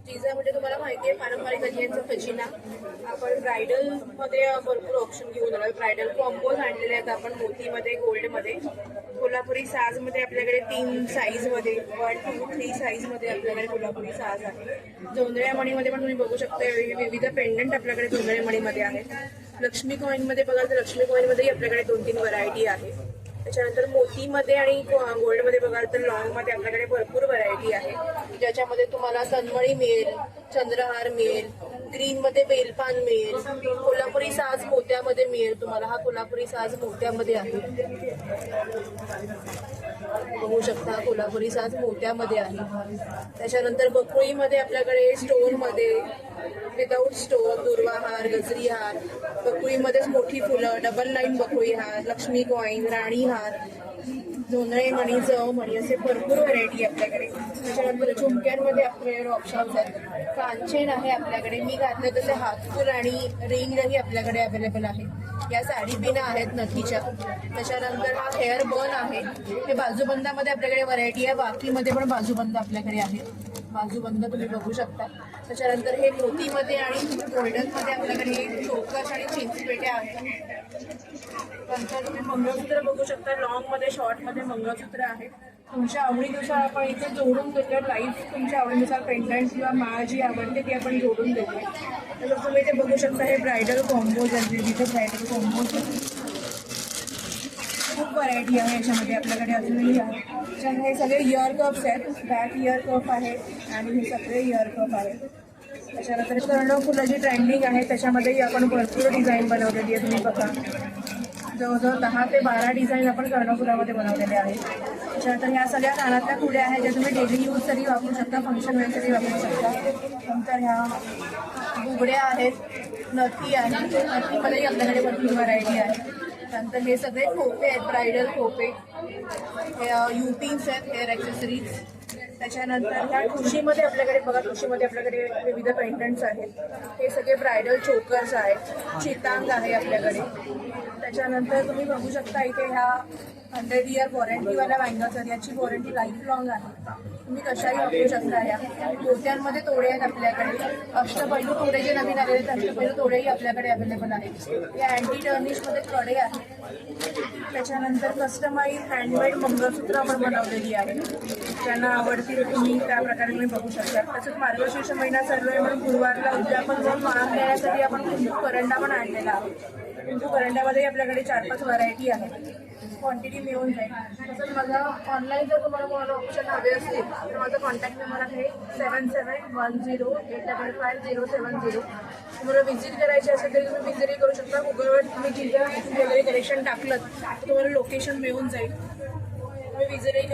जिजा म्हणजे तुम्हाला माहिती आहे पारंपरिक दागिन्यांचा खजिना. आपण ब्रायडल मध्ये भरपूर ऑप्शन घेऊन आलो. ब्रायडल कॉम्बोज आणलेले आहेत आपण मोतीमध्ये, गोल्डमध्ये, कोल्हापुरी साजमध्ये. आपल्याकडे 3 साईजमध्ये 1, 2, 3 साईजमध्ये आपल्याकडे कोल्हापुरी साज आहे. जोंधळ्या मणीमध्ये पण तुम्ही बघू शकता विविध पेंडंट आपल्याकडे जोंधळ्या मणीमध्ये आहेत. लक्ष्मी कॉईनमध्ये बघाल तर लक्ष्मी कॉईनमध्येही आपल्याकडे 2-3 व्हरायटी आहे. त्याच्यानंतर मोतीमध्ये आणि गोल्डमध्ये बघाल तर लॉंगमध्ये आपल्याकडे भरपूर व्हरायटी आहे, ज्याच्यामध्ये तुम्हाला तन्मणी मिळेल, चंद्रहार मिळेल, ग्रीनमध्ये बेलपान मिळेल, कोल्हापुरी साज मोत्यामध्ये मिळेल. तुम्हाला हा कोल्हापुरी साज मोत्यामध्ये आहे, बघू शकता कोल्हापुरी साज मोत्यामध्ये आहे. त्याच्यानंतर बकुळीमध्ये आपल्याकडे स्टोनमध्ये विदाऊट स्टोन दुर्वाहार, गजरी हार, बकुळीमध्येच मोठी फुलं, डबल लाईन बकुळी हार, लक्ष्मी कॉईन, राणी हार, जोंधळे मणी, जव मणी, असे भरपूर व्हरायटी आपल्याकडे. त्याच्यानंतर झुमक्यांमध्ये आपल्याकडे ऑप्शन्स आहेत. कांचेन आहे आपल्याकडे, मी घातले तसे हातफुल आणि रिंगही आपल्याकडे अवेलेबल आहे. या साडी पिना आहेत नथीच्या. त्याच्यानंतर हा हेअर बन आहे, हे बाजूबंदामध्ये आपल्याकडे व्हरायटी आहे. बाकीमध्ये पण बाजूबंद आपल्याकडे आहे, बाजूबंद तुम्ही बघू शकता. त्याच्यानंतर हे मोतीमध्ये आणि गोल्डनमध्ये आपल्याकडे चोकस आणि चिंचपेट्या आहेत. नंतर तुम्ही मंगळसूत्र बघू शकता, लॉंगमध्ये शॉर्टमध्ये मंगळसूत्र आहे. तुमच्या आवडीनुसार आपण इथे जोडून देतो. लाईफ तुमच्या आवडीनुसार पेंडंट किंवा माळ जी आवडते ती आपण जोडून देतो. तर तुम्ही इथे बघू शकता हे ब्रायडल कॉम्बोज आहे, विविध ब्रायडल कॉम्बोज. खूप व्हरायटी आहे याच्यामध्ये आपल्याकडे अजूनही आहे. त्याच्यानंतर हे सगळे इयर कप्स आहेत, बॅक इयर कप आहे आणि हे सगळे इयर कप आहेत. त्याच्यानंतर कर्णफुलं जी ट्रेंडिंग आहे त्याच्यामध्येही आपण भरपूर डिझाईन बनवलेली आहे. तुम्ही बघा जवळजवळ 10 ते 12 डिझाईन आपण कर्णफुलामध्ये बनवलेले आहेत. त्याच्यानंतर ह्या सगळ्या कानातल्या फुड्या आहेत ज्या तुम्ही डेली यूजसाठी वापरू शकता, फंक्शन वेअरसाठी वापरू शकता. नंतर ह्या बुगड्या आहेत, नथी आहे, नथीमध्येही आपल्याकडे भरपूर व्हरायटी आहे. त्यानंतर हे सगळे खोपे आहेत, ब्रायडल खोपे, युपिन्स आहेत, हेअर ॲक्सेसरीज. त्याच्यानंतर ह्या ठुशीमध्ये आपल्याकडे बघा, ठुशीमध्ये आपल्याकडे विविध पेंडंट्स आहेत. हे सगळे ब्रायडल चोकर्स आहेत, चितांग आहे आपल्याकडे. त्याच्यानंतर तुम्ही बघू शकता इथे ह्या 100 इयर वॉरंटीवाल्या बँगल्स आहेत. याची वॉरंटी लाईफ लॉंग आहे, तुम्ही कशाही वापरू शकता. ह्या मोत्यांमध्ये तोडे आहेत आपल्याकडे. अष्टपैलू तोडे जे नवीन आलेले आहेत, अष्टपैलू तोडेही आपल्याकडे अवेलेबल आहेत. या अँटी टर्निशमध्ये कडे आहेत. त्याच्यानंतर कस्टमाइज हँडमेड मंगळसूत्र आपण बनवलेली आहे, ज्यांना आवडतील तुम्ही त्या प्रकारे तुम्ही बघू शकता. तसंच मार्गशीर्ष महिना चालू आहे म्हणून गुरुवारला उद्यापन जाऊन मान देण्यासाठी आपण कुंकू करंडा पण आणलेला आहे. कुंकू करंड्यामध्ये आपल्याकडे 4-5 व्हरायटी आहे, क्वांटिटी मिळून जाईल. तसंच माझा ऑनलाईन जर तुम्हाला ऑप्शन हवे असतील तर माझा कॉन्टॅक्ट नंबर आहे 7710855070. तुम्हाला व्हिजिट करायची असेल तरी तुम्ही व्हिजिटही करू शकता. गुगलवर तुम्ही जिल्हा ज्वेलरी कलेक्शन टाकलं तर तुम्हाला लोकेशन मिळून जाईल, तुम्ही व्हिजिटही